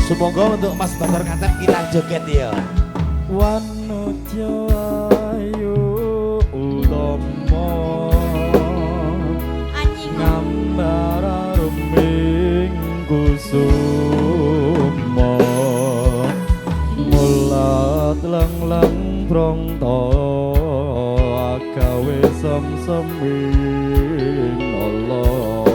Semoga untuk Mas Batar Katen kita joget ya. Wanudya ayu utomo ngambara ruming kusuma mulat lang-lang prangta agawe sem-seming Allah.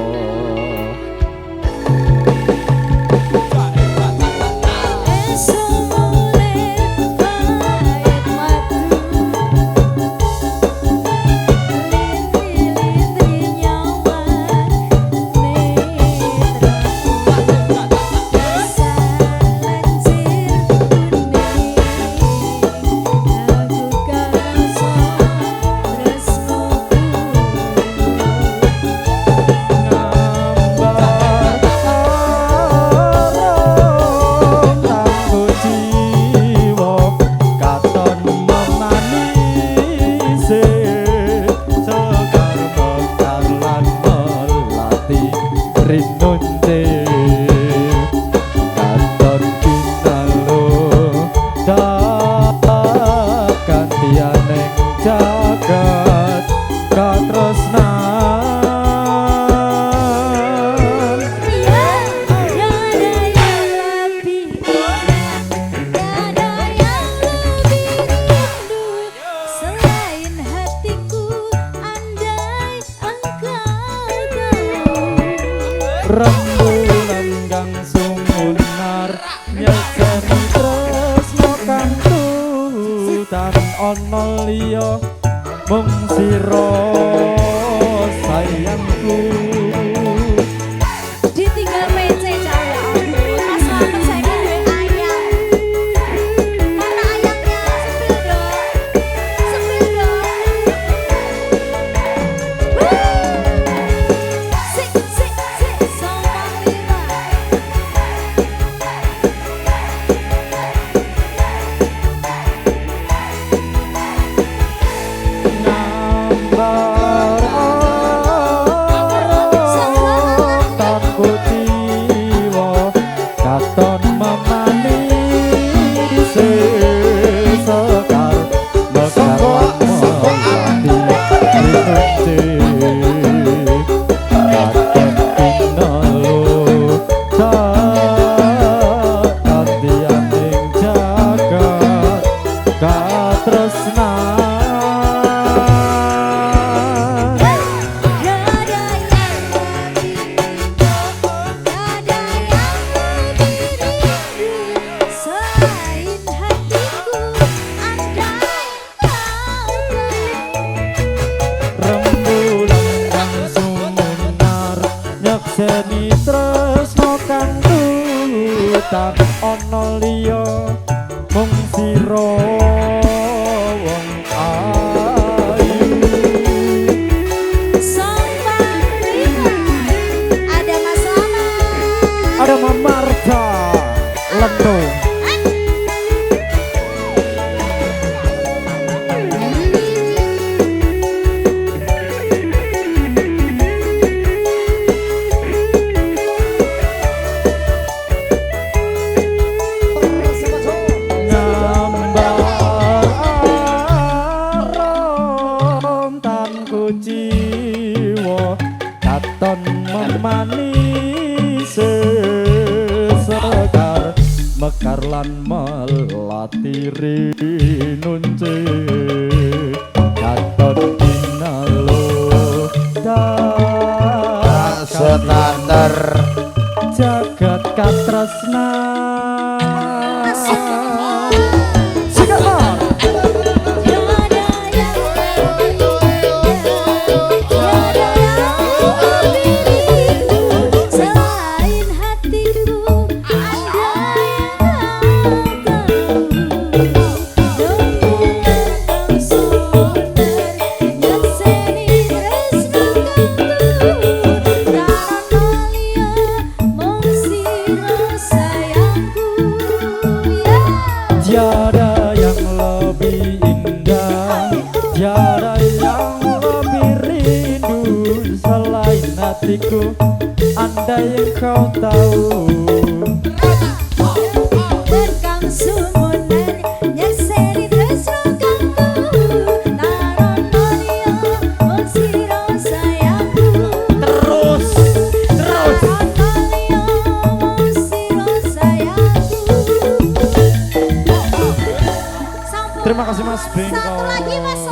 Rembulan kang sumunar nyekeni tresno kang tutan ana liya mung sira sayangku. Ditinggal PC cahaya ampun Mas Slamet saya duwe ayang mana ayangnya sepil dong sik sombong lira nyekseni tresno kang tutan ana liya mung sira wong ayu. sombong lira ada Mas Slamet Ada Mamarta Lendong. Jiwa katon memanis sekar mekar lan melati rinunce katon dinalo Setanter jagat katresna. Tiada yang lebih indah, tiada yang lebih rindu selain hatiku. Andai kau tahu Bengkok. Satu lagi Mas